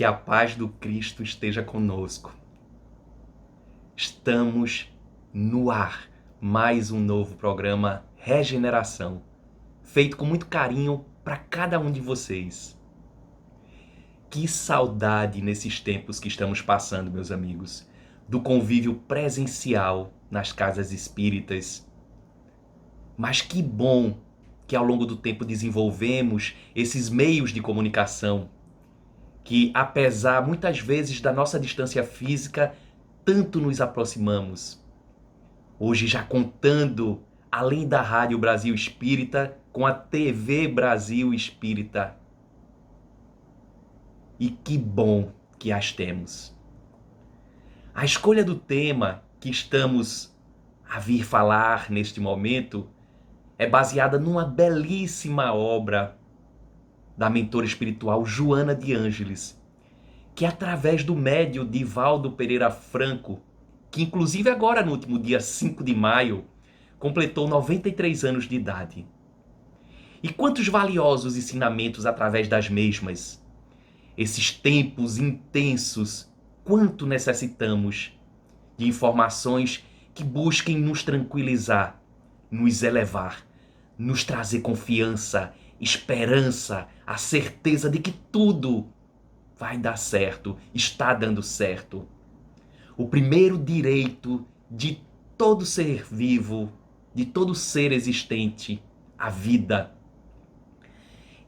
Que a paz do Cristo esteja conosco. Estamos no ar, mais um novo programa Regeneração, feito com muito carinho para cada um de vocês. Que saudade nesses tempos que estamos passando, meus amigos, do convívio presencial nas casas espíritas. Mas que bom que ao longo do tempo desenvolvemos esses meios de comunicação que, apesar muitas vezes da nossa distância física, tanto nos aproximamos. Hoje já contando, além da Rádio Brasil Espírita, com a TV Brasil Espírita. E que bom que as temos. A escolha do tema que estamos a vir falar neste momento é baseada numa belíssima obra da mentora espiritual Joana de Ângeles, que através do médium Divaldo Pereira Franco, que inclusive agora no último dia 5 de maio, completou 93 anos de idade. E quantos valiosos ensinamentos através das mesmas. Esses tempos intensos, quanto necessitamos de informações que busquem nos tranquilizar, nos elevar, nos trazer confiança, esperança, a certeza de que tudo vai dar certo, está dando certo. O primeiro direito de todo ser vivo, de todo ser existente, a vida.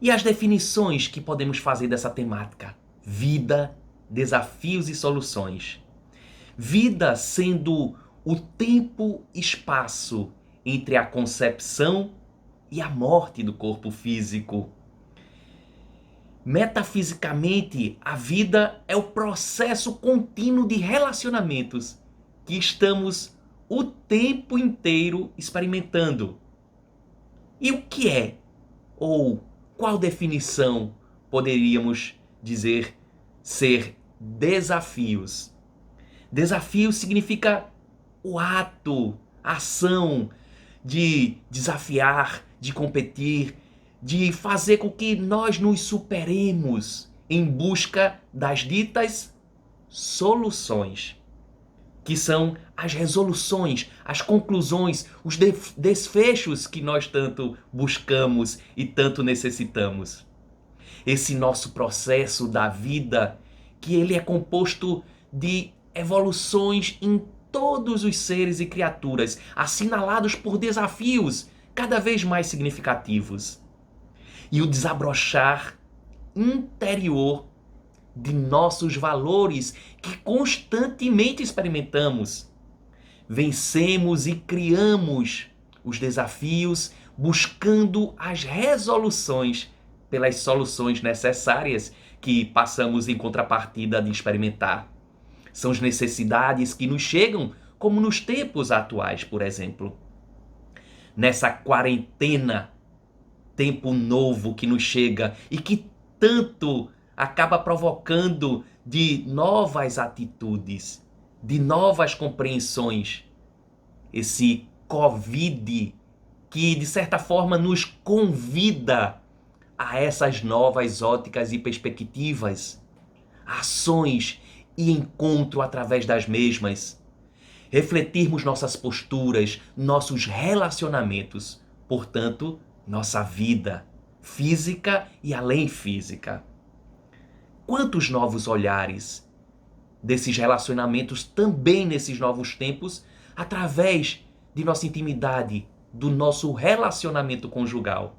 E as definições que podemos fazer dessa temática? Vida, desafios e soluções. Vida sendo o tempo e espaço entre a concepção e a morte do corpo físico. Metafisicamente, a vida é o processo contínuo de relacionamentos que estamos o tempo inteiro experimentando. E o que é, ou qual definição poderíamos dizer ser desafios? Desafio significa o ato, a ação de desafiar, de competir, de fazer com que nós nos superemos em busca das ditas soluções, que são as resoluções, as conclusões, os desfechos que nós tanto buscamos e tanto necessitamos. Esse nosso processo da vida, que ele é composto de evoluções em todos os seres e criaturas, assinalados por desafios cada vez mais significativos. E o desabrochar interior de nossos valores que constantemente experimentamos. Vencemos e criamos os desafios buscando as resoluções pelas soluções necessárias que passamos em contrapartida de experimentar. São as necessidades que nos chegam, como nos tempos atuais, por exemplo. Nessa quarentena, tempo novo que nos chega e que tanto acaba provocando de novas atitudes, de novas compreensões. Esse Covid que, de certa forma, nos convida a essas novas óticas e perspectivas, ações e encontro através das mesmas. Refletirmos nossas posturas, nossos relacionamentos, portanto, nossa vida física e além física. Quantos novos olhares desses relacionamentos também nesses novos tempos, através de nossa intimidade, do nosso relacionamento conjugal.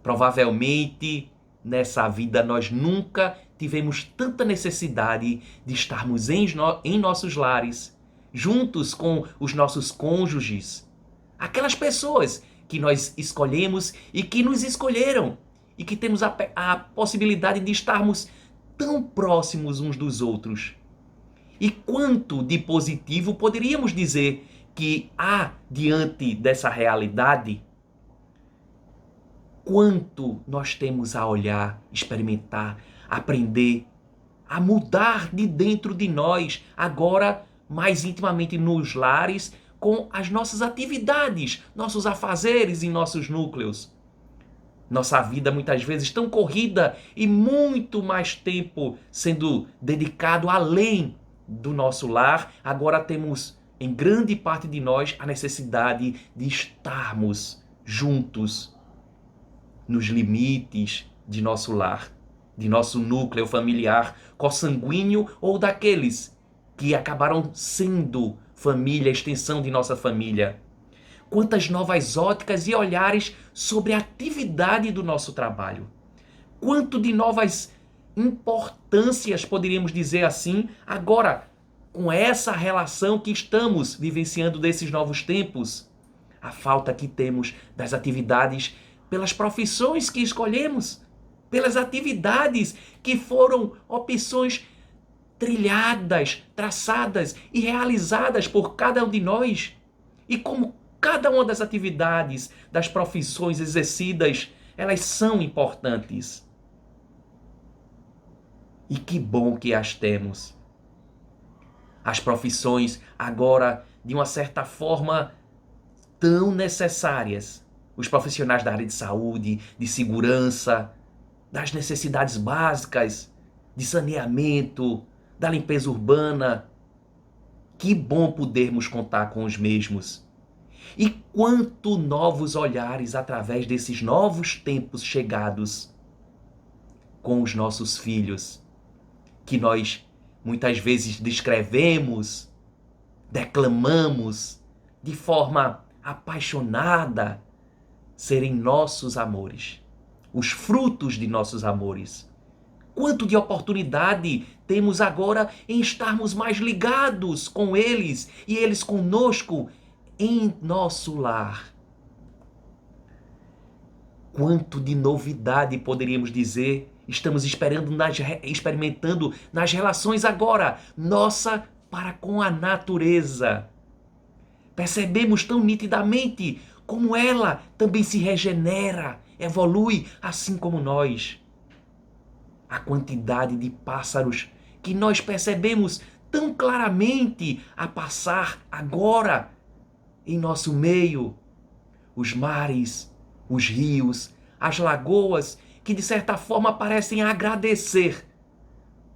Provavelmente, nessa vida nós nunca tivemos tanta necessidade de estarmos em nossos lares, juntos com os nossos cônjuges, aquelas pessoas que nós escolhemos e que nos escolheram, e que temos a possibilidade de estarmos tão próximos uns dos outros. E quanto de positivo poderíamos dizer que há diante dessa realidade? Quanto nós temos a olhar, experimentar, aprender, a mudar de dentro de nós, agora mais intimamente nos lares, com as nossas atividades, nossos afazeres e nossos núcleos. Nossa vida muitas vezes tão corrida e muito mais tempo sendo dedicado além do nosso lar. Agora temos em grande parte de nós a necessidade de estarmos juntos nos limites de nosso lar, de nosso núcleo familiar consanguíneo ou daqueles que acabaram sendo família, extensão de nossa família. Quantas novas óticas e olhares sobre a atividade do nosso trabalho. Quanto de novas importâncias, poderíamos dizer assim, agora, com essa relação que estamos vivenciando desses novos tempos. A falta que temos das atividades pelas profissões que escolhemos, pelas atividades que foram opções trilhadas, traçadas e realizadas por cada um de nós. E como cada uma das atividades, das profissões exercidas, elas são importantes. E que bom que as temos. As profissões agora, de uma certa forma, tão necessárias. Os profissionais da área de saúde, de segurança, das necessidades básicas, de saneamento, da limpeza urbana. Que bom podermos contar com os mesmos. E quanto novos olhares através desses novos tempos chegados com os nossos filhos, que nós muitas vezes descrevemos, declamamos de forma apaixonada, serem nossos amores, os frutos de nossos amores. Quanto de oportunidade temos agora em estarmos mais ligados com eles e eles conosco em nosso lar. Quanto de novidade poderíamos dizer estamos experimentando nas relações agora, nossa para com a natureza. Percebemos tão nitidamente como ela também se regenera, evolui, assim como nós. A quantidade de pássaros que nós percebemos tão claramente a passar agora em nosso meio. Os mares, os rios, as lagoas, que de certa forma parecem agradecer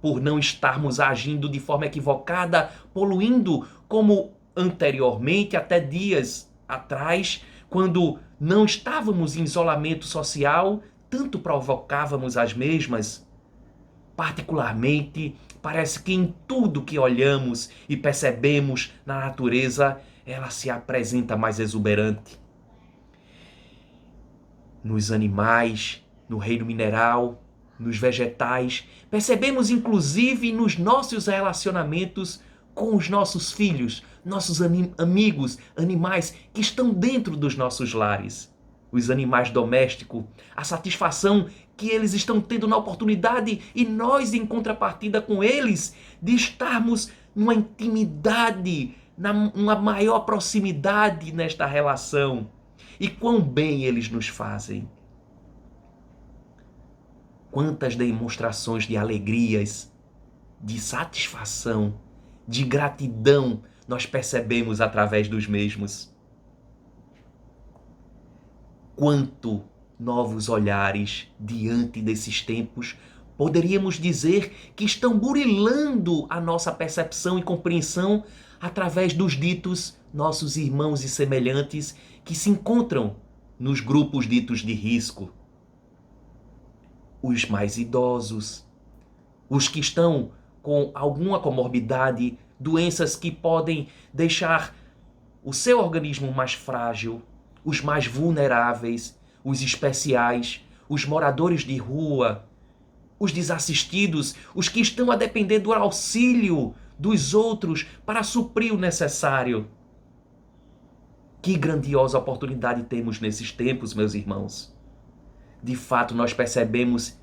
por não estarmos agindo de forma equivocada, poluindo como anteriormente, até dias atrás, quando não estávamos em isolamento social, tanto provocávamos as mesmas. Particularmente, parece que em tudo que olhamos e percebemos na natureza, ela se apresenta mais exuberante. Nos animais, no reino mineral, nos vegetais, percebemos inclusive nos nossos relacionamentos com os nossos filhos, nossos amigos, animais que estão dentro dos nossos lares. Os animais domésticos, a satisfação que eles estão tendo na oportunidade e nós, em contrapartida com eles, de estarmos numa intimidade, numa maior proximidade nesta relação. E quão bem eles nos fazem. Quantas demonstrações de alegrias, de satisfação, de gratidão nós percebemos através dos mesmos. Quanto novos olhares diante desses tempos poderíamos dizer que estão burilando a nossa percepção e compreensão através dos ditos nossos irmãos e semelhantes que se encontram nos grupos ditos de risco. Os mais idosos, os que estão com alguma comorbidade, doenças que podem deixar o seu organismo mais frágil, os mais vulneráveis, os especiais, os moradores de rua, os desassistidos, os que estão a depender do auxílio dos outros para suprir o necessário. Que grandiosa oportunidade temos nesses tempos, meus irmãos. De fato, nós percebemos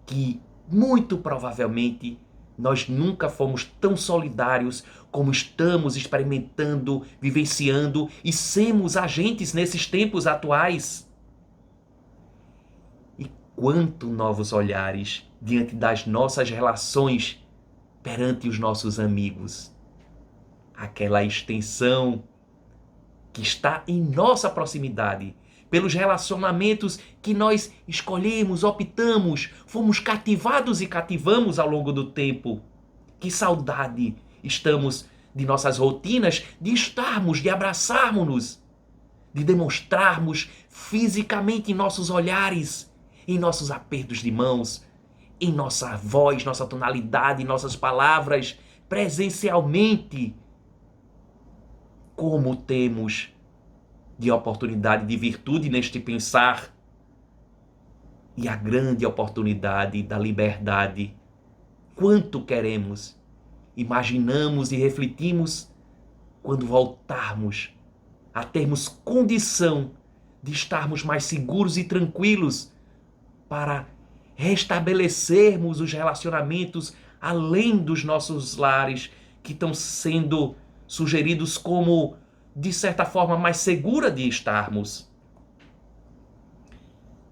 que, muito provavelmente, nós nunca fomos tão solidários como estamos experimentando, vivenciando e sermos agentes nesses tempos atuais. E quanto novos olhares diante das nossas relações perante os nossos amigos. Aquela extensão que está em nossa proximidade, pelos relacionamentos que nós escolhemos, optamos, fomos cativados e cativamos ao longo do tempo. Que saudade estamos de nossas rotinas, de estarmos, de abraçarmos-nos, de demonstrarmos fisicamente em nossos olhares, em nossos apertos de mãos, em nossa voz, nossa tonalidade, nossas palavras, presencialmente. Como temos de oportunidade de virtude neste pensar e a grande oportunidade da liberdade. Quanto queremos, imaginamos e refletimos quando voltarmos a termos condição de estarmos mais seguros e tranquilos para restabelecermos os relacionamentos além dos nossos lares que estão sendo sugeridos como, de certa forma, mais segura de estarmos.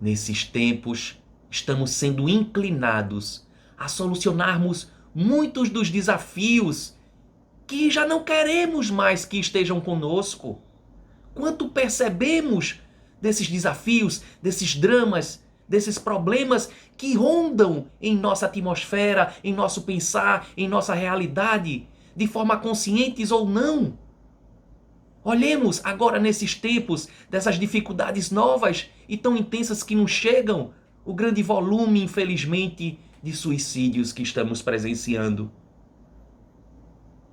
Nesses tempos, estamos sendo inclinados a solucionarmos muitos dos desafios que já não queremos mais que estejam conosco. Quanto percebemos desses desafios, desses dramas, desses problemas que rondam em nossa atmosfera, em nosso pensar, em nossa realidade, de forma conscientes ou não. Olhemos agora nesses tempos dessas dificuldades novas e tão intensas que nos chegam, o grande volume, infelizmente, de suicídios que estamos presenciando.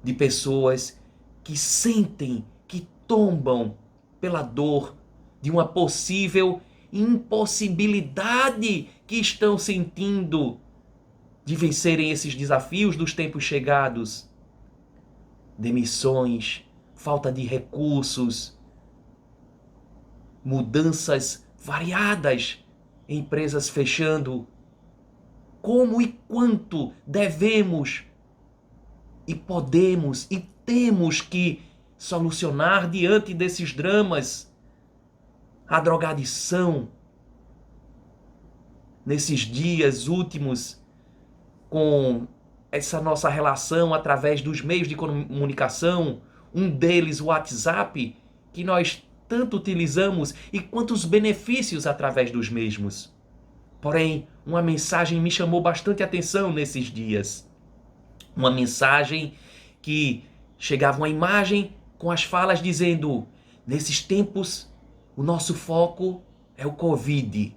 De pessoas que sentem, que tombam pela dor de uma possível impossibilidade que estão sentindo de vencerem esses desafios dos tempos chegados. Demissões, falta de recursos, mudanças variadas, empresas fechando. Como e quanto devemos e podemos e temos que solucionar diante desses dramas? A drogadição, nesses dias últimos, com essa nossa relação através dos meios de comunicação, um deles o WhatsApp, que nós tanto utilizamos, e quantos benefícios através dos mesmos. Porém, uma mensagem me chamou bastante atenção nesses dias. Uma mensagem que chegava uma imagem com as falas dizendo: nesses tempos, o nosso foco é o Covid,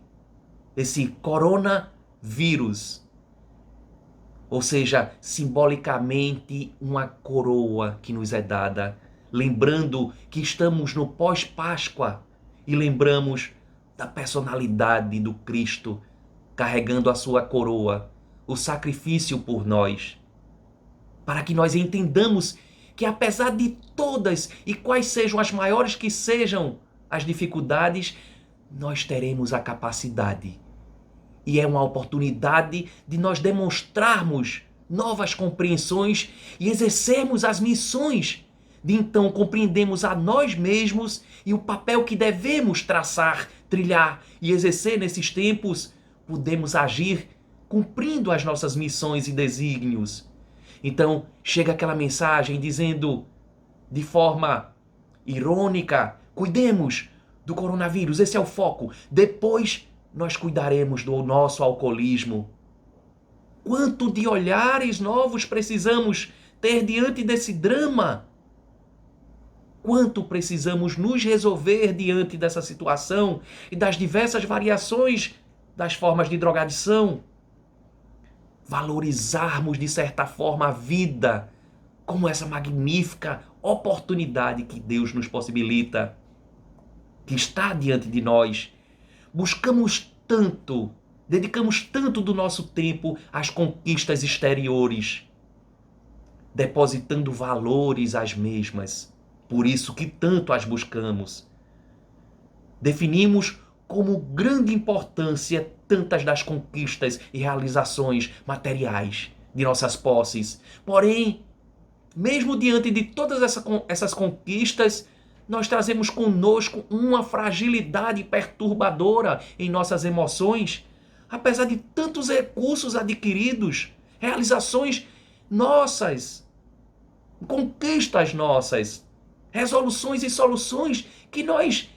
esse coronavírus. Ou seja, simbolicamente uma coroa que nos é dada, lembrando que estamos no pós-Páscoa e lembramos da personalidade do Cristo carregando a sua coroa, o sacrifício por nós, para que nós entendamos que apesar de todas e quais sejam as maiores que sejam as dificuldades, nós teremos a capacidade. E é uma oportunidade de nós demonstrarmos novas compreensões e exercermos as missões de então compreendermos a nós mesmos e o papel que devemos traçar, trilhar e exercer nesses tempos, podemos agir cumprindo as nossas missões e desígnios. Então, chega aquela mensagem dizendo, de forma irônica, cuidemos do coronavírus, esse é o foco. Depois, nós cuidaremos do nosso alcoolismo. Quanto de olhares novos precisamos ter diante desse drama? Quanto precisamos nos resolver diante dessa situação e das diversas variações das formas de drogadição? Valorizarmos, de certa forma, a vida como essa magnífica oportunidade que Deus nos possibilita, que está diante de nós. Buscamos tanto, dedicamos tanto do nosso tempo às conquistas exteriores, depositando valores às mesmas, por isso que tanto as buscamos. Definimos como grande importância tantas das conquistas e realizações materiais de nossas posses. Porém, mesmo diante de todas essas conquistas, nós trazemos conosco uma fragilidade perturbadora em nossas emoções, apesar de tantos recursos adquiridos, realizações nossas, conquistas nossas, resoluções e soluções que nós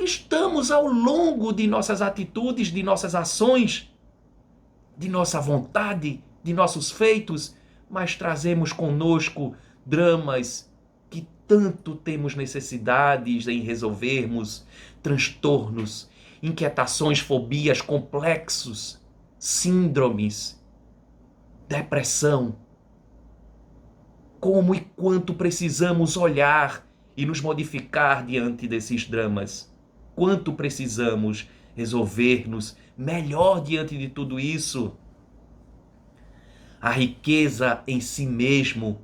conquistamos ao longo de nossas atitudes, de nossas ações, de nossa vontade, de nossos feitos, mas trazemos conosco dramas que tanto temos necessidades em resolvermos, transtornos, inquietações, fobias, complexos, síndromes, depressão. Como e quanto precisamos olhar e nos modificar diante desses dramas? Quanto precisamos resolver-nos melhor diante de tudo isso? A riqueza em si mesmo,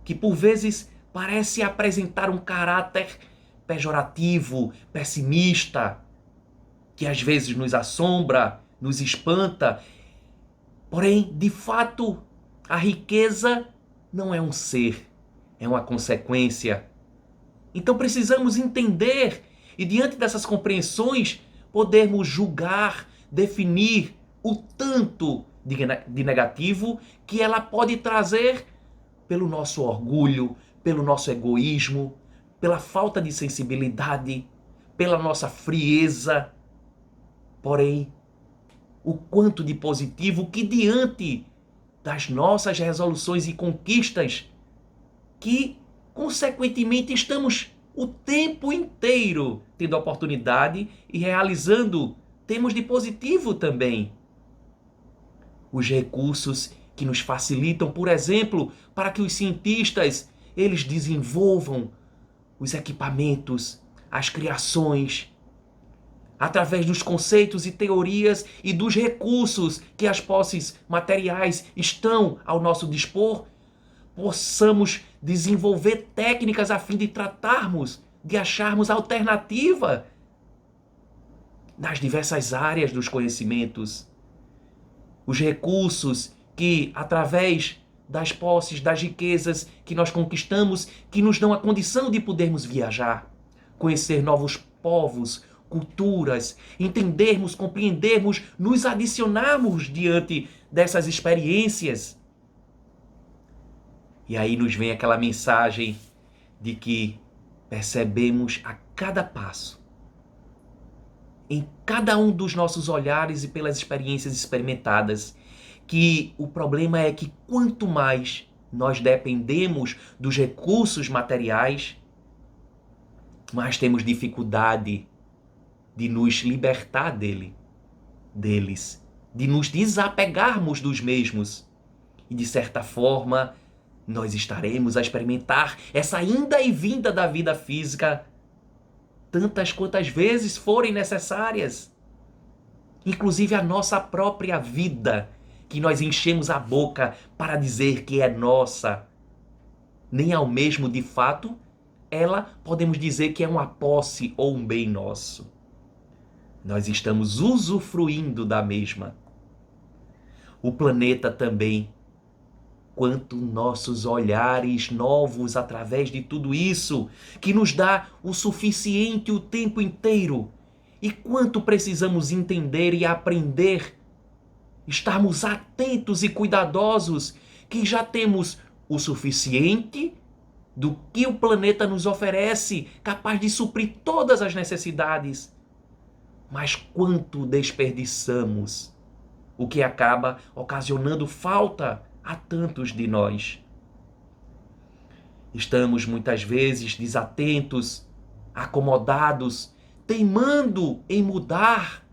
que por vezes parece apresentar um caráter pejorativo, pessimista, que às vezes nos assombra, nos espanta. Porém, de fato, a riqueza não é um ser, é uma consequência. Então precisamos entender e, diante dessas compreensões, podermos julgar, definir o tanto de negativo que ela pode trazer pelo nosso orgulho, pelo nosso egoísmo, pela falta de sensibilidade, pela nossa frieza. Porém, o quanto de positivo que, diante das nossas resoluções e conquistas, que consequentemente estamos o tempo inteiro tendo a oportunidade e realizando, temos de positivo também. Os recursos que nos facilitam, por exemplo, para que os cientistas eles desenvolvam os equipamentos, as criações, através dos conceitos e teorias e dos recursos que as posses materiais estão ao nosso dispor, possamos desenvolver técnicas a fim de tratarmos, de acharmos alternativa nas diversas áreas dos conhecimentos. Os recursos que, através das posses, das riquezas que nós conquistamos, que nos dão a condição de podermos viajar, conhecer novos povos, culturas, entendermos, compreendermos, nos adicionarmos diante dessas experiências. E aí nos vem aquela mensagem de que percebemos a cada passo, em cada um dos nossos olhares e pelas experiências experimentadas, que o problema é que quanto mais nós dependemos dos recursos materiais, mais temos dificuldade de nos libertar deles, de nos desapegarmos dos mesmos. E de certa forma, nós estaremos a experimentar essa inda e vinda da vida física tantas quantas vezes forem necessárias. Inclusive a nossa própria vida, que nós enchemos a boca para dizer que é nossa, nem ao mesmo de fato, ela podemos dizer que é uma posse ou um bem nosso. Nós estamos usufruindo da mesma. O planeta também. Quanto nossos olhares novos através de tudo isso, que nos dá o suficiente o tempo inteiro. E quanto precisamos entender e aprender, estarmos atentos e cuidadosos, que já temos o suficiente do que o planeta nos oferece, capaz de suprir todas as necessidades. Mas quanto desperdiçamos, o que acaba ocasionando falta a tantos de nós. Estamos muitas vezes desatentos, acomodados, teimando em mudar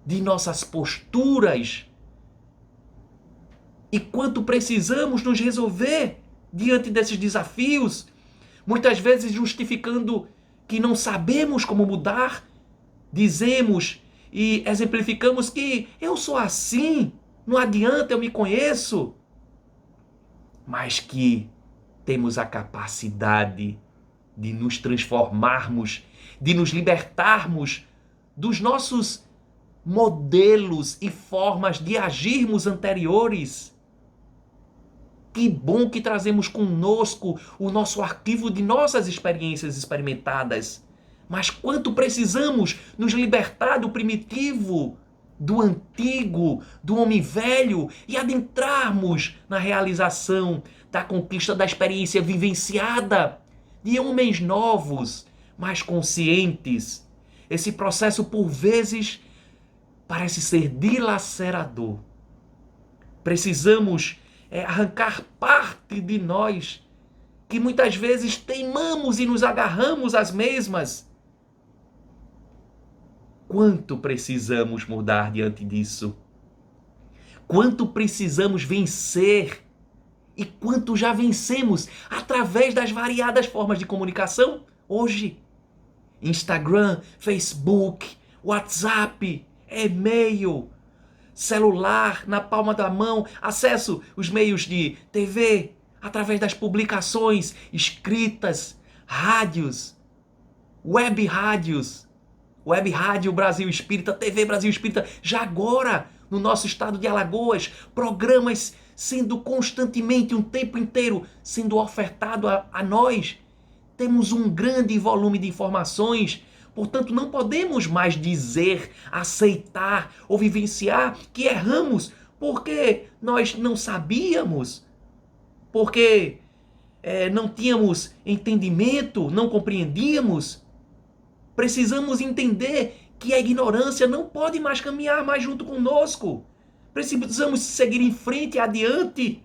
de nossas posturas. E quanto precisamos nos resolver diante desses desafios, muitas vezes justificando que não sabemos como mudar, dizemos e exemplificamos que eu sou assim, não adianta, eu me conheço. Mas que temos a capacidade de nos transformarmos, de nos libertarmos dos nossos modelos e formas de agirmos anteriores. Que bom que trazemos conosco o nosso arquivo de nossas experiências experimentadas. Mas quanto precisamos nos libertar do primitivo, do antigo, do homem velho e adentrarmos na realização da conquista da experiência vivenciada de homens novos, mais conscientes Esse processo, por vezes, parece ser dilacerador. Precisamos arrancar parte de nós, que muitas vezes teimamos e nos agarramos às mesmas. Quanto precisamos mudar diante disso? Quanto precisamos vencer? E quanto já vencemos através das variadas formas de comunicação hoje? Instagram, Facebook, WhatsApp, e-mail, celular na palma da mão, acesso aos meios de TV, através das publicações escritas, rádios, web rádio Brasil Espírita, TV Brasil Espírita, já agora no nosso estado de Alagoas, programas sendo constantemente, um tempo inteiro, sendo ofertado a nós. Temos um grande volume de informações, portanto não podemos mais dizer, aceitar ou vivenciar que erramos porque nós não sabíamos, porque não tínhamos entendimento, não compreendíamos. Precisamos entender que a ignorância não pode mais caminhar mais junto conosco. Precisamos seguir em frente, adiante.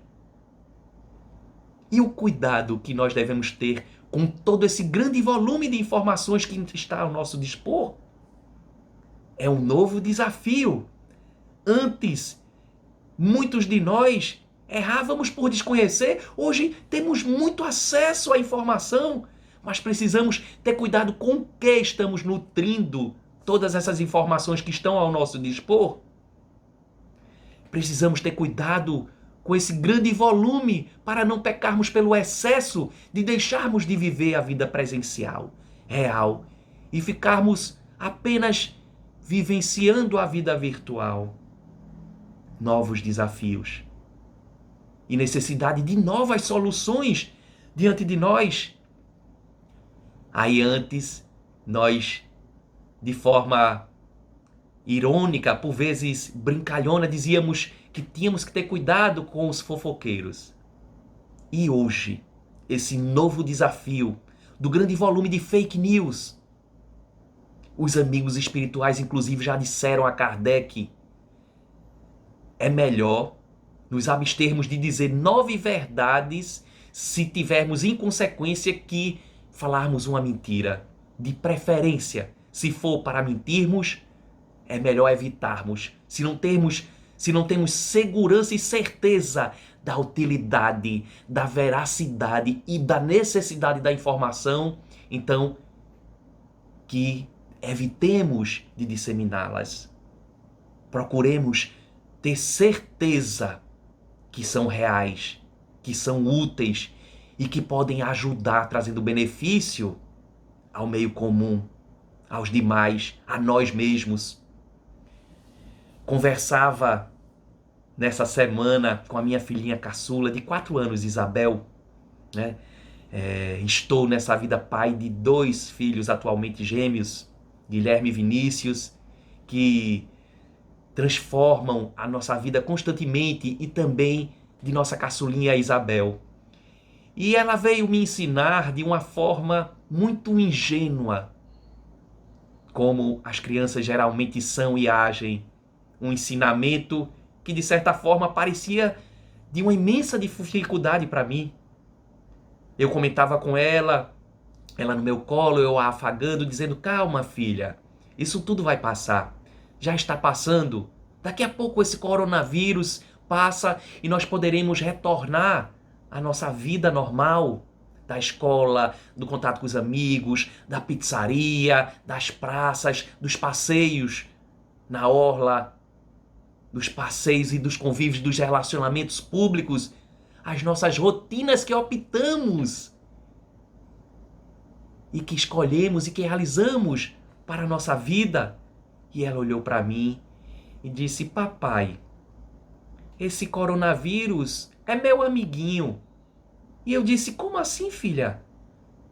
E o cuidado que nós devemos ter com todo esse grande volume de informações que está ao nosso dispor é um novo desafio. Antes, muitos de nós errávamos por desconhecer. Hoje temos muito acesso à informação, mas precisamos ter cuidado com o que estamos nutrindo todas essas informações que estão ao nosso dispor. Precisamos ter cuidado com esse grande volume para não pecarmos pelo excesso de deixarmos de viver a vida presencial, real, e ficarmos apenas vivenciando a vida virtual. Novos desafios e necessidade de novas soluções diante de nós. Aí antes, nós, de forma irônica, por vezes brincalhona, dizíamos que tínhamos que ter cuidado com os fofoqueiros. E hoje, esse novo desafio do grande volume de fake news. Os amigos espirituais, inclusive, já disseram a Kardec: é melhor nos abstermos de dizer 9 verdades se tivermos inconsequência que falarmos uma mentira. De preferência, se for para mentirmos, é melhor evitarmos. Se não temos segurança e certeza da utilidade, da veracidade e da necessidade da informação, então que evitemos de disseminá-las. Procuremos ter certeza que são reais, que são úteis e que podem ajudar, trazendo benefício ao meio comum, aos demais, a nós mesmos. Conversava nessa semana com a minha filhinha caçula de 4 anos, Isabel, né? Estou nessa vida pai de 2 filhos atualmente gêmeos, Guilherme e Vinícius, que transformam a nossa vida constantemente, e também de nossa caçulinha Isabel. E ela veio me ensinar de uma forma muito ingênua como as crianças geralmente são e agem. Um ensinamento que, de certa forma, parecia de uma imensa dificuldade para mim. Eu comentava com ela no meu colo, eu a afagando, dizendo: calma, filha, isso tudo vai passar. Já está passando. Daqui a pouco esse coronavírus passa e nós poderemos retornar à nossa vida normal, da escola, do contato com os amigos, da pizzaria, das praças, dos passeios na orla, dos passeios e dos convívios, dos relacionamentos públicos, as nossas rotinas que optamos e que escolhemos e que realizamos para a nossa vida. E ela olhou para mim e disse: papai, esse coronavírus é meu amiguinho. E eu disse: como assim, filha?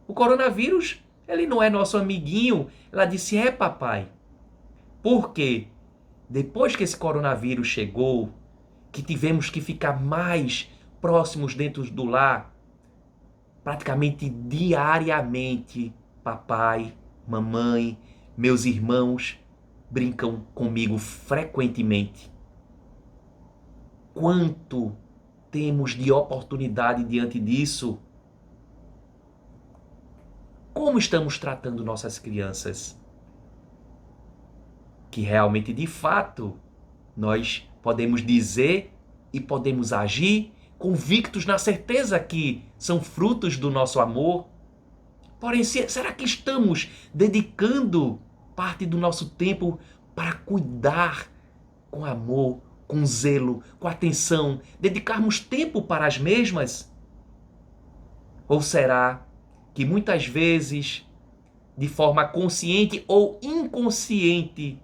O coronavírus, ele não é nosso amiguinho. Ela disse: é, papai. Por quê? Depois que esse coronavírus chegou, que tivemos que ficar mais próximos dentro do lar, praticamente diariamente, papai, mamãe, Meus irmãos brincam comigo frequentemente. Quanto temos de oportunidade diante disso? Como estamos tratando nossas crianças? Que realmente, de fato, nós podemos dizer e podemos agir convictos na certeza que são frutos do nosso amor. Porém, será que estamos dedicando parte do nosso tempo para cuidar com amor, com zelo, com atenção, dedicarmos tempo para as mesmas? Ou será que muitas vezes, de forma consciente ou inconsciente,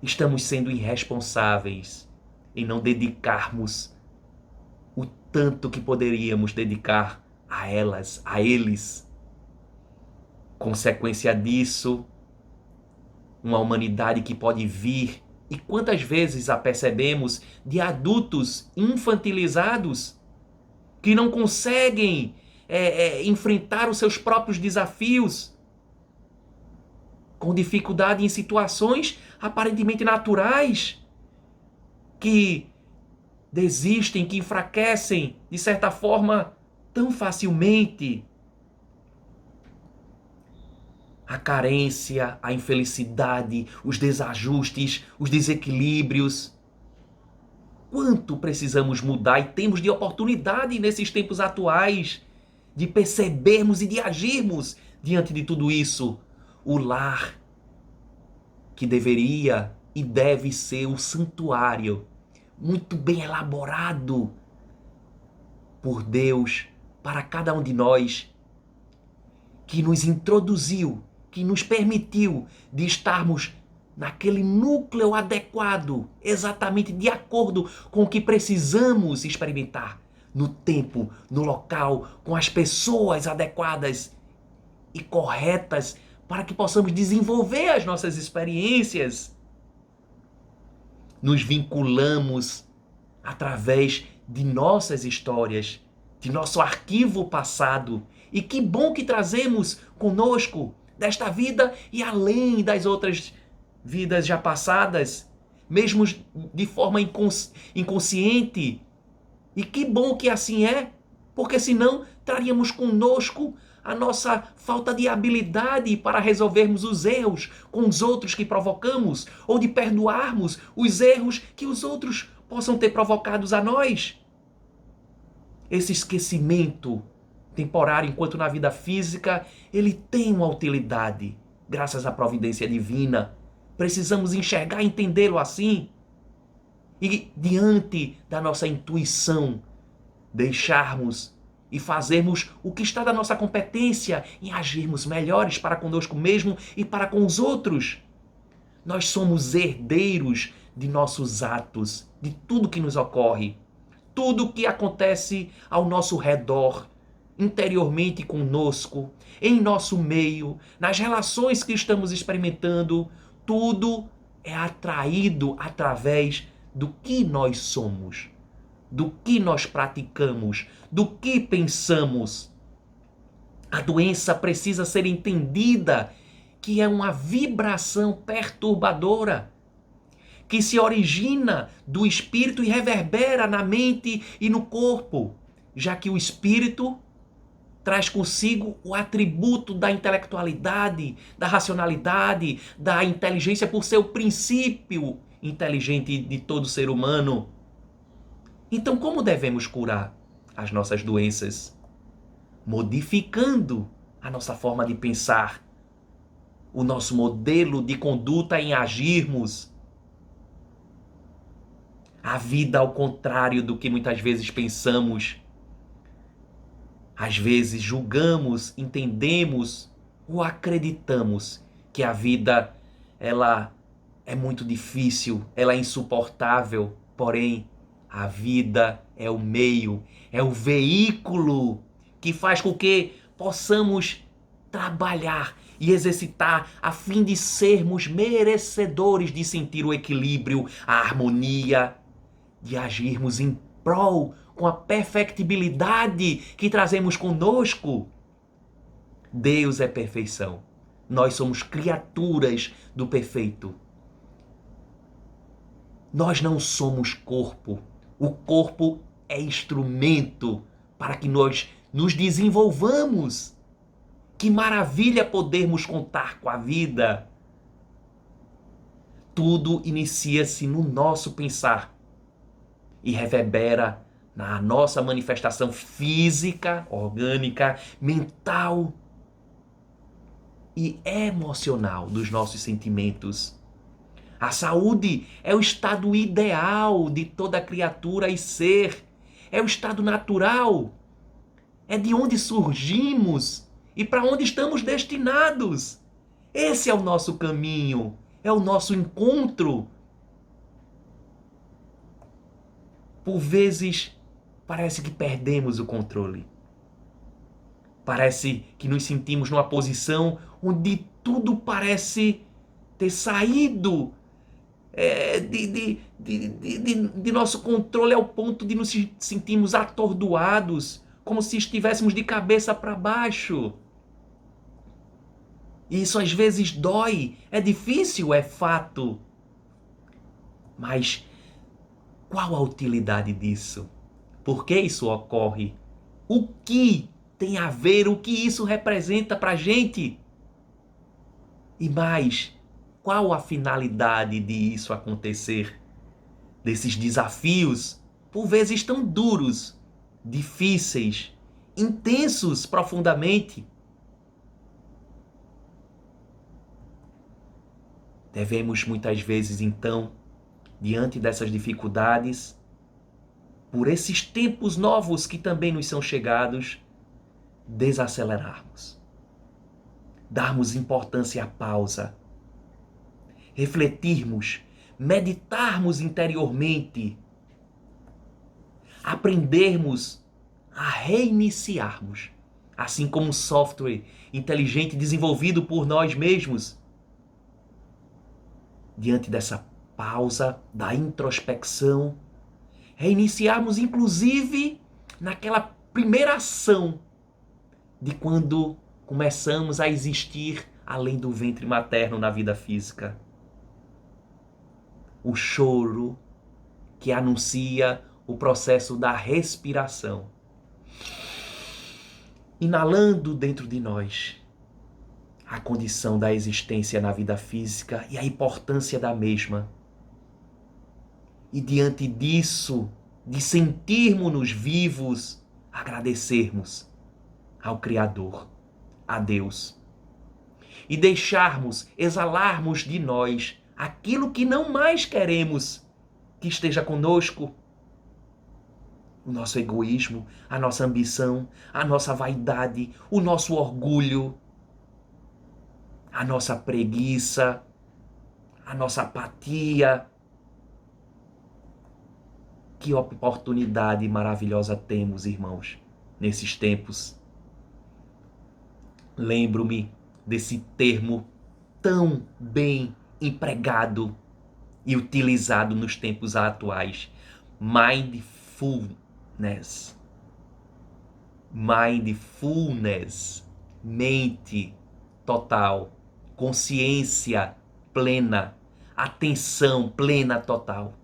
estamos sendo irresponsáveis em não dedicarmos o tanto que poderíamos dedicar a elas, a eles? Consequência disso, uma humanidade que pode vir, e quantas vezes a percebemos, de adultos infantilizados que não conseguem enfrentar os seus próprios desafios, com dificuldade em situações aparentemente naturais, que desistem, que enfraquecem de certa forma tão facilmente. A carência, a infelicidade, os desajustes, os desequilíbrios. Quanto precisamos mudar e temos de oportunidade nesses tempos atuais de percebermos e de agirmos diante de tudo isso. O lar, que deveria e deve ser o santuário muito bem elaborado por Deus para cada um de nós, que nos introduziu, que nos permitiu de estarmos naquele núcleo adequado, exatamente de acordo com o que precisamos experimentar, no tempo, no local, com as pessoas adequadas e corretas, para que possamos desenvolver as nossas experiências. Nos vinculamos através de nossas histórias, de nosso arquivo passado. E que bom que trazemos conosco desta vida e além das outras vidas já passadas, mesmo de forma inconsciente. E que bom que assim é, porque senão traríamos conosco a nossa falta de habilidade para resolvermos os erros com os outros que provocamos, ou de perdoarmos os erros que os outros possam ter provocados a nós. Esse esquecimento temporário, enquanto na vida física, ele tem uma utilidade, graças à providência divina. Precisamos enxergar e entendê-lo assim. E diante da nossa intuição, deixarmos e fazermos o que está da nossa competência em agirmos melhores para conosco mesmo e para com os outros. Nós somos herdeiros de nossos atos, de tudo que nos ocorre, tudo que acontece ao nosso redor, interiormente conosco, em nosso meio, nas relações que estamos experimentando. Tudo é atraído através do que nós somos, do que nós praticamos, do que pensamos. A doença precisa ser entendida que é uma vibração perturbadora, que se origina do espírito e reverbera na mente e no corpo, já que o espírito traz consigo o atributo da intelectualidade, da racionalidade, da inteligência por ser o princípio inteligente de todo ser humano. Então, como devemos curar as nossas doenças? Modificando a nossa forma de pensar, o nosso modelo de conduta em agirmos. A vida ao contrário do que muitas vezes pensamos. Às vezes julgamos, entendemos ou acreditamos que a vida ela é muito difícil, ela é insuportável. Porém, a vida é o meio, é o veículo que faz com que possamos trabalhar e exercitar a fim de sermos merecedores de sentir o equilíbrio, a harmonia, de agirmos em prol com a perfectibilidade que trazemos conosco. Deus é perfeição. Nós somos criaturas do perfeito. Nós não somos corpo. O corpo é instrumento para que nós nos desenvolvamos. Que maravilha podermos contar com a vida. Tudo inicia-se no nosso pensar e reverbera na nossa manifestação física, orgânica, mental e emocional dos nossos sentimentos. A saúde é o estado ideal de toda criatura e ser. É o estado natural. É de onde surgimos e para onde estamos destinados. Esse é o nosso caminho, é o nosso encontro. Por vezes, parece que perdemos o controle. Parece que nos sentimos numa posição onde tudo parece ter saído de nosso controle ao ponto de nos sentirmos atordoados, como se estivéssemos de cabeça para baixo. E isso às vezes dói, é difícil, é fato. Mas qual a utilidade disso? Por que isso ocorre? O que tem a ver, o que isso representa para a gente? E mais, qual a finalidade de isso acontecer? Desses desafios, por vezes tão duros, difíceis, intensos profundamente. Devemos muitas vezes, então, diante dessas dificuldades, por esses tempos novos que também nos são chegados, desacelerarmos, darmos importância à pausa, refletirmos, meditarmos interiormente, aprendermos a reiniciarmos, assim como um software inteligente desenvolvido por nós mesmos. Diante dessa pausa, da introspecção, reiniciarmos inclusive naquela primeira ação de quando começamos a existir além do ventre materno na vida física. O choro que anuncia o processo da respiração. Inalando dentro de nós a condição da existência na vida física e a importância da mesma. E diante disso, de sentirmos-nos vivos, agradecermos ao Criador, a Deus. E deixarmos, exalarmos de nós aquilo que não mais queremos que esteja conosco. O nosso egoísmo, a nossa ambição, a nossa vaidade, o nosso orgulho, a nossa preguiça, a nossa apatia. Que oportunidade maravilhosa temos, irmãos, nesses tempos. Lembro-me desse termo tão bem empregado e utilizado nos tempos atuais. Mindfulness. Mindfulness. Mente total. Consciência plena. Atenção plena total.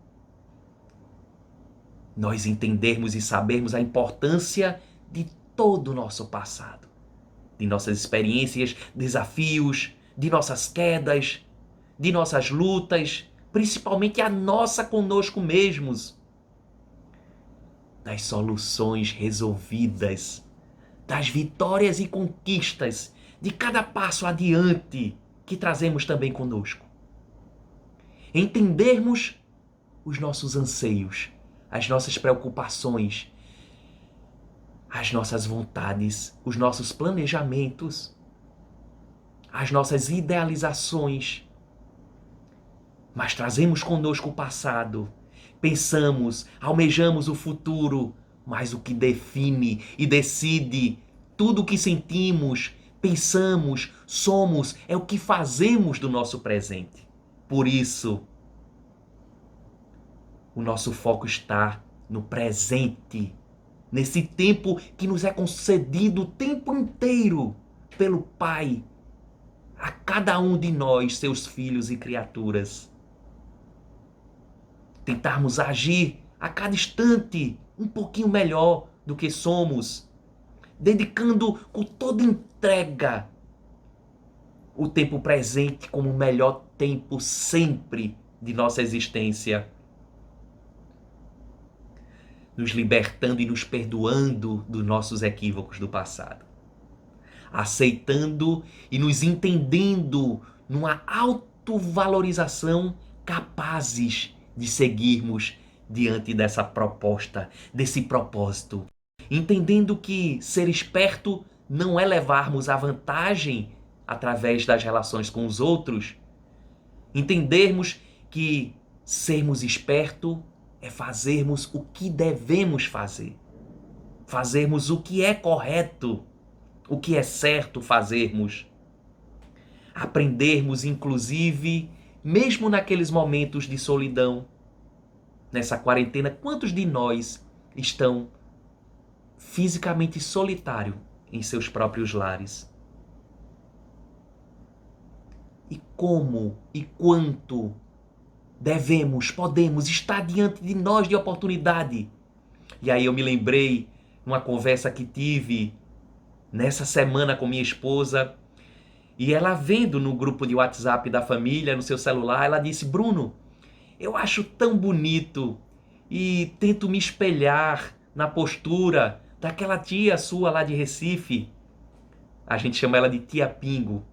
Nós entendermos e sabermos a importância de todo o nosso passado. De nossas experiências, desafios, de nossas quedas, de nossas lutas, principalmente a nossa conosco mesmos, das soluções resolvidas, das vitórias e conquistas, de cada passo adiante que trazemos também conosco. Entendermos os nossos anseios, as nossas preocupações, as nossas vontades, os nossos planejamentos, as nossas idealizações. Mas trazemos conosco o passado, pensamos, almejamos o futuro, mas o que define e decide tudo o que sentimos, pensamos, somos, é o que fazemos do nosso presente. Por isso, o nosso foco está no presente, nesse tempo que nos é concedido o tempo inteiro pelo Pai, a cada um de nós, seus filhos e criaturas. Tentarmos agir a cada instante um pouquinho melhor do que somos, dedicando com toda entrega o tempo presente como o melhor tempo sempre de nossa existência. Nos libertando e nos perdoando dos nossos equívocos do passado. Aceitando e nos entendendo numa autovalorização, capazes de seguirmos diante dessa proposta, desse propósito. Entendendo que ser esperto não é levarmos a vantagem através das relações com os outros. Entendermos que sermos esperto é fazermos o que devemos fazer. Fazermos o que é correto, o que é certo fazermos. Aprendermos, inclusive, mesmo naqueles momentos de solidão, nessa quarentena, quantos de nós estão fisicamente solitários em seus próprios lares? E como e quanto devemos, podemos estar diante de nós de oportunidade? E aí eu me lembrei numa conversa que tive nessa semana com minha esposa, e ela vendo no grupo de WhatsApp da família, no seu celular, ela disse: Bruno, eu acho tão bonito e tento me espelhar na postura daquela tia sua lá de Recife. A gente chama ela de Tia Pingo.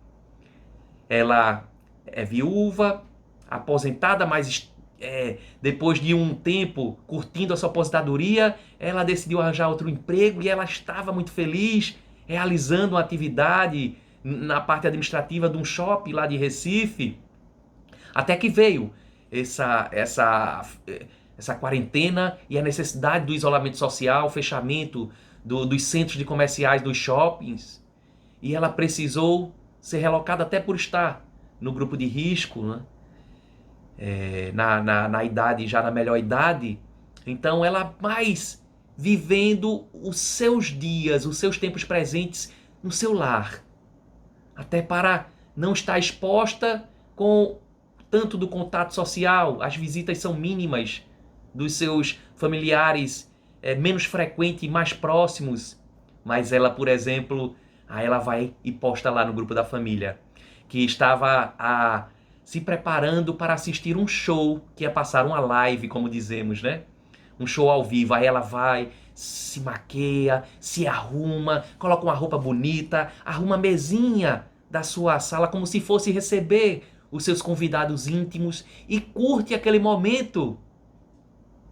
Ela é viúva, aposentada, mas depois de um tempo curtindo a sua aposentadoria, ela decidiu arranjar outro emprego e ela estava muito feliz, realizando uma atividade na parte administrativa de um shopping lá de Recife. Até que veio essa quarentena e a necessidade do isolamento social, o fechamento dos centros de comerciais, dos shoppings. E ela precisou ser relocada até por estar no grupo de risco, né? Na idade, já na melhor idade. Então ela mais vivendo os seus dias, os seus tempos presentes no seu lar. Até para não estar exposta com tanto do contato social, as visitas são mínimas dos seus familiares menos frequentes e mais próximos. Mas ela, por exemplo, aí ela vai e posta lá no grupo da família que estava se preparando para assistir um show, que ia passar uma live, como dizemos, né? Um show ao vivo. Aí ela vai, se maqueia, se arruma, coloca uma roupa bonita, arruma a mesinha da sua sala como se fosse receber os seus convidados íntimos e curte aquele momento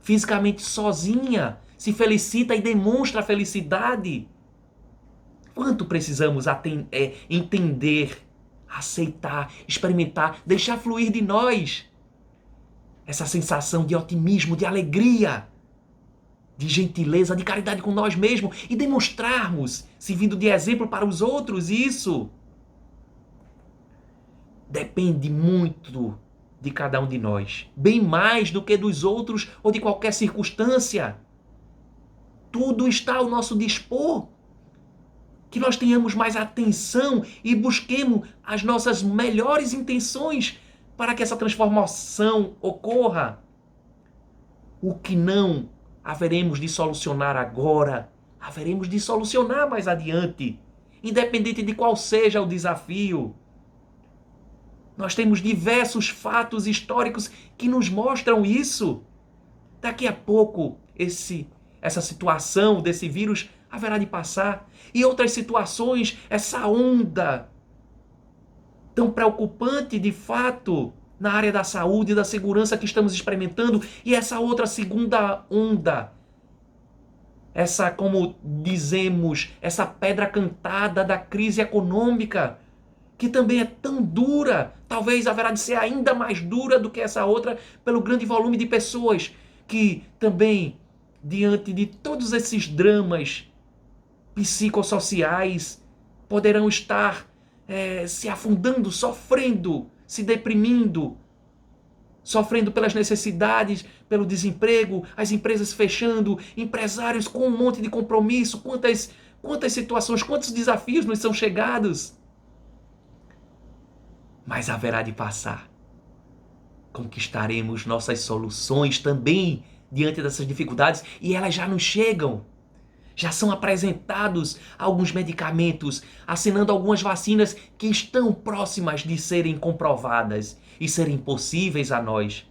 fisicamente sozinha, se felicita e demonstra a felicidade. Quanto precisamos entender, aceitar, experimentar, deixar fluir de nós essa sensação de otimismo, de alegria, de gentileza, de caridade com nós mesmos e demonstrarmos, servindo de exemplo para os outros, isso depende muito de cada um de nós, bem mais do que dos outros ou de qualquer circunstância. Tudo está ao nosso dispor. Que nós tenhamos mais atenção e busquemos as nossas melhores intenções para que essa transformação ocorra. O que não haveremos de solucionar agora, haveremos de solucionar mais adiante, independente de qual seja o desafio. Nós temos diversos fatos históricos que nos mostram isso. Daqui a pouco, essa situação desse vírus haverá de passar. E outras situações, essa onda tão preocupante de fato na área da saúde e da segurança que estamos experimentando, e essa outra segunda onda, essa, como dizemos, essa pedra cantada da crise econômica, que também é tão dura, talvez haverá de ser ainda mais dura do que essa outra, pelo grande volume de pessoas que também, diante de todos esses dramas psicossociais, poderão estar se afundando, sofrendo, se deprimindo, sofrendo pelas necessidades, pelo desemprego, as empresas fechando, empresários com um monte de compromisso, quantas situações, quantos desafios nos são chegados. mas haverá de passar. Conquistaremos nossas soluções também diante dessas dificuldades e elas já nos chegam. Já são apresentados alguns medicamentos, assinando algumas vacinas que estão próximas de serem comprovadas e serem possíveis a nós.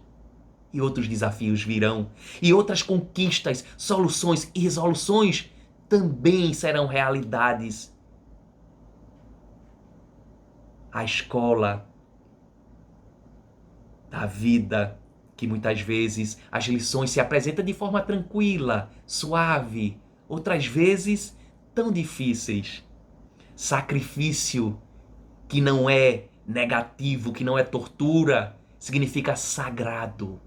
E outros desafios virão, e outras conquistas, soluções e resoluções também serão realidades. A escola da vida, que muitas vezes as lições se apresentam de forma tranquila, suave, outras vezes tão difíceis. Sacrifício, que não é negativo, que não é tortura, significa sagrado.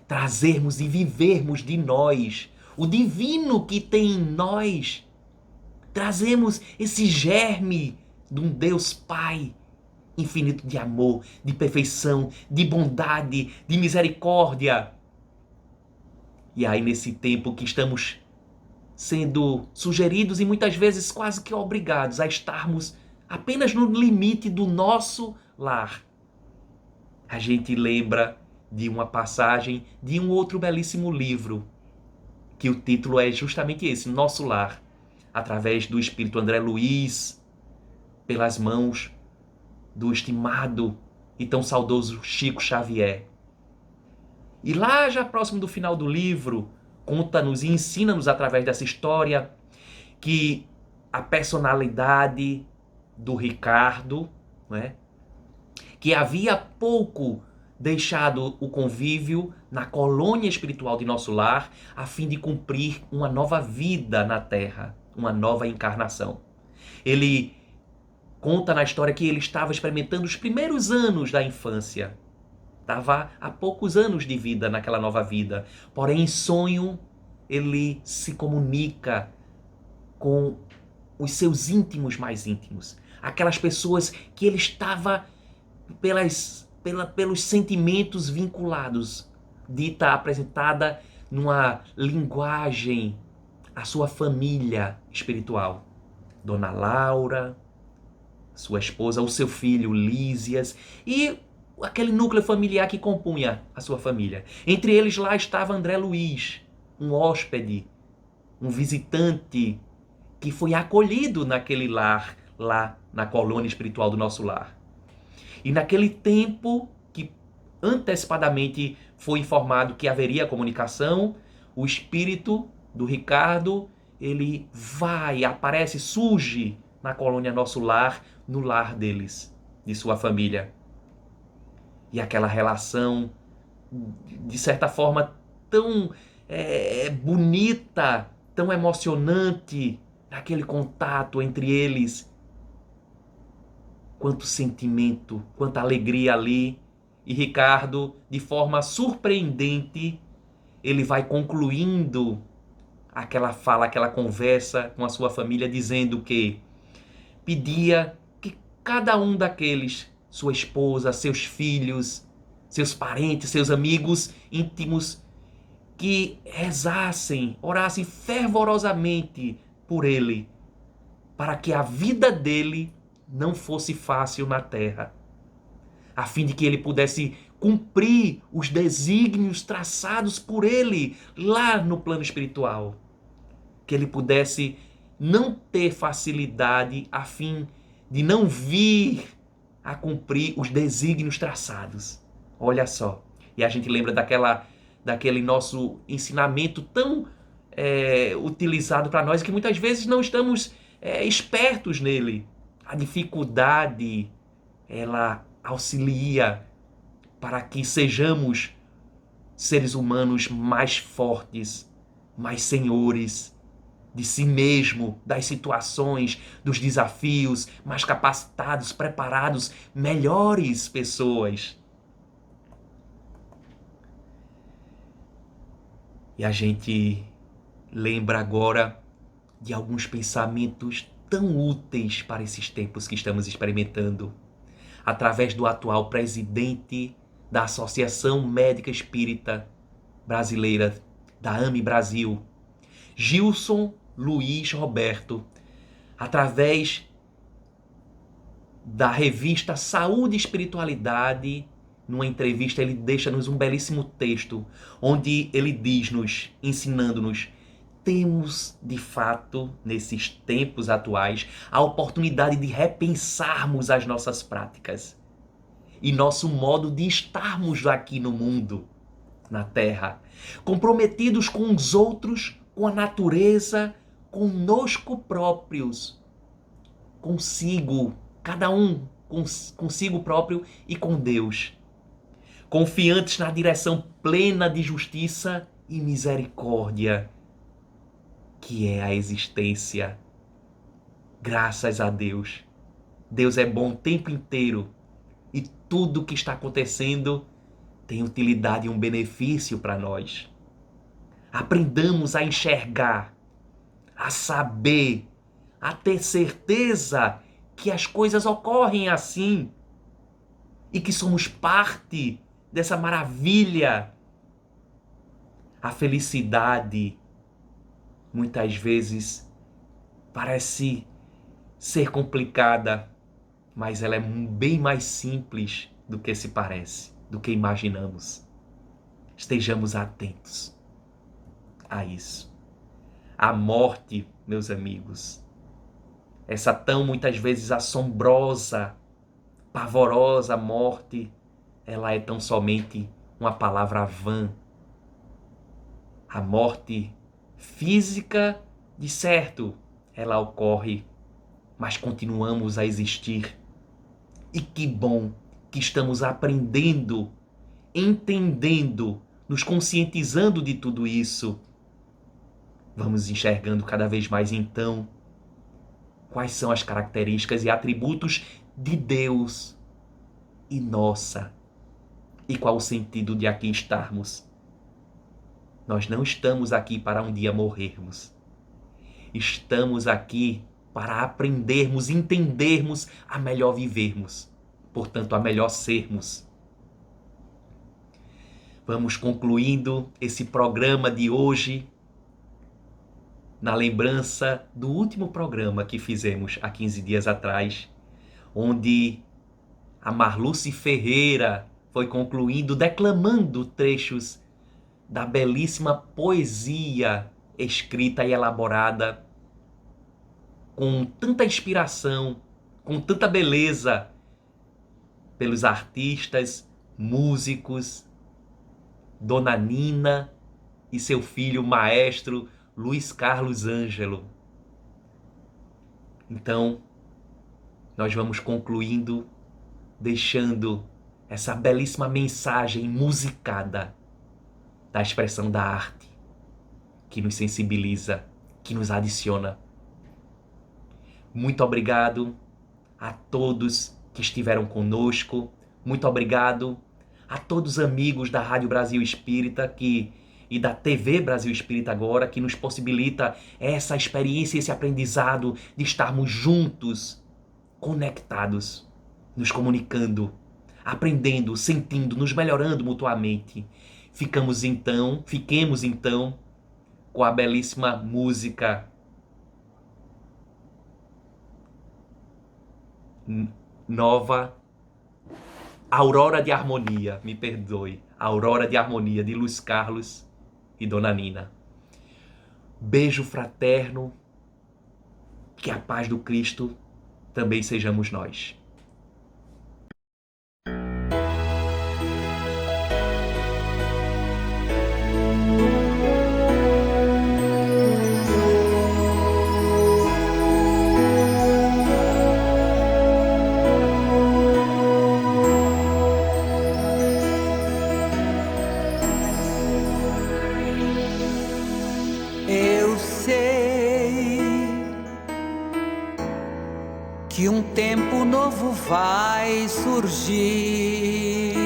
Trazermos e vivermos de nós o divino que tem em nós. Trazemos esse germe de um Deus Pai infinito de amor, de perfeição, de bondade, de misericórdia. E aí, nesse tempo que estamos sendo sugeridos e muitas vezes quase que obrigados a estarmos apenas no limite do nosso lar, a gente lembra de uma passagem de um outro belíssimo livro, que o título é justamente esse, Nosso Lar, através do espírito André Luiz, pelas mãos do estimado e tão saudoso Chico Xavier. E lá, já próximo do final do livro, conta-nos e ensina-nos através dessa história que a personalidade do Ricardo, né, que havia pouco deixado o convívio na colônia espiritual de Nosso Lar, a fim de cumprir uma nova vida na Terra, uma nova encarnação. Ele conta na história que ele estava experimentando os primeiros anos da infância. Estava há poucos anos de vida naquela nova vida. Porém, em sonho, ele se comunica com os seus íntimos mais íntimos. Aquelas pessoas que ele estava pelos sentimentos vinculados, dita, apresentada numa linguagem, a sua família espiritual. Dona Laura, sua esposa, o seu filho Lísias e aquele núcleo familiar que compunha a sua família. Entre eles lá estava André Luiz, um hóspede, um visitante que foi acolhido naquele lar, lá na colônia espiritual do Nosso Lar. E naquele tempo que antecipadamente foi informado que haveria comunicação, o espírito do Ricardo, ele aparece, surge na colônia Nosso Lar, no lar deles, de sua família. E aquela relação, de certa forma, tão bonita, tão emocionante, aquele contato entre eles. Quanto sentimento, quanta alegria ali. E Ricardo, de forma surpreendente, ele vai concluindo aquela fala, aquela conversa com a sua família, dizendo que pedia que cada um daqueles, sua esposa, seus filhos, seus parentes, seus amigos íntimos, que rezassem, orassem fervorosamente por ele, para que a vida dele não fosse fácil na terra, a fim de que ele pudesse cumprir os desígnios traçados por ele lá no plano espiritual, que ele pudesse não ter facilidade a fim de não vir a cumprir os desígnios traçados. Olha só. E a gente lembra daquele nosso ensinamento tão utilizado para nós, que muitas vezes não estamos espertos nele. A dificuldade, ela auxilia para que sejamos seres humanos mais fortes, mais senhores de si mesmo, das situações, dos desafios, mais capacitados, preparados, melhores pessoas. E a gente lembra agora de alguns pensamentos tão úteis para esses tempos que estamos experimentando, através do atual presidente da Associação Médica Espírita Brasileira, da AME Brasil, Gilson Luiz Roberto, através da revista Saúde e Espiritualidade, numa entrevista, ele deixa-nos um belíssimo texto, onde ele diz-nos, ensinando-nos, temos, de fato, nesses tempos atuais, a oportunidade de repensarmos as nossas práticas e nosso modo de estarmos aqui no mundo, na Terra, comprometidos com os outros, com a natureza, conosco próprios, consigo, cada um consigo próprio e com Deus, confiantes na direção plena de justiça e misericórdia, que é a existência. Graças a Deus. Deus é bom o tempo inteiro e tudo o que está acontecendo tem utilidade e um benefício para nós. Aprendamos a enxergar, a saber, a ter certeza que as coisas ocorrem assim e que somos parte dessa maravilha. A felicidade muitas vezes parece ser complicada, mas ela é bem mais simples do que se parece, do que imaginamos. Estejamos atentos a isso. A morte, meus amigos, essa tão muitas vezes assombrosa, pavorosa morte, ela é tão somente uma palavra vã. A morte física, de certo, ela ocorre, mas continuamos a existir. E que bom que estamos aprendendo, entendendo, nos conscientizando de tudo isso. Vamos enxergando cada vez mais então quais são as características e atributos de Deus e nossa. E qual o sentido de aqui estarmos. Nós não estamos aqui para um dia morrermos. Estamos aqui para aprendermos, entendermos, a melhor vivermos. Portanto, a melhor sermos. Vamos concluindo esse programa de hoje na lembrança do último programa que fizemos há 15 dias atrás, onde a Marluce Ferreira foi concluindo, declamando trechos da belíssima poesia escrita e elaborada com tanta inspiração, com tanta beleza, pelos artistas, músicos, Dona Nina e seu filho maestro Luiz Carlos Ângelo. Então, nós vamos concluindo, deixando essa belíssima mensagem musicada da expressão da arte, que nos sensibiliza, que nos adiciona. Muito obrigado a todos que estiveram conosco. Muito obrigado a todos os amigos da Rádio Brasil Espírita e da TV Brasil Espírita agora, que nos possibilita essa experiência, esse aprendizado de estarmos juntos, conectados, nos comunicando, aprendendo, sentindo, nos melhorando mutuamente. Fiquemos então com a belíssima música nova, Aurora de Harmonia, me perdoe, Aurora de Harmonia, de Luiz Carlos e Dona Nina. Beijo fraterno, que a paz do Cristo também sejamos nós. Eu sei que um tempo novo vai surgir.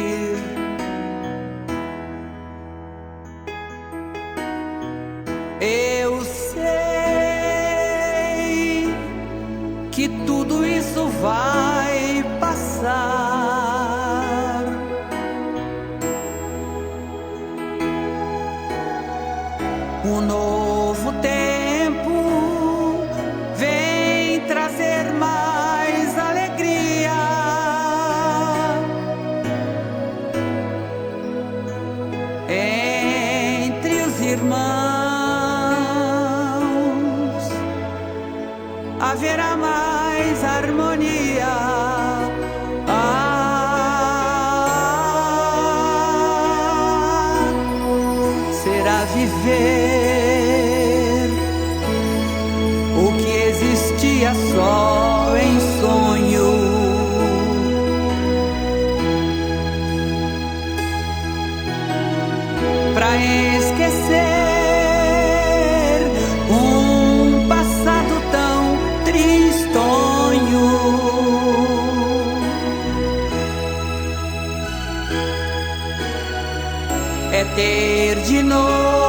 Eu sei que tudo isso vai passar. Um novo tempo vem trazer mais alegria. Será viver o que existia só em sonho. Pra esquecer um passado tão tristonho. É ter de novo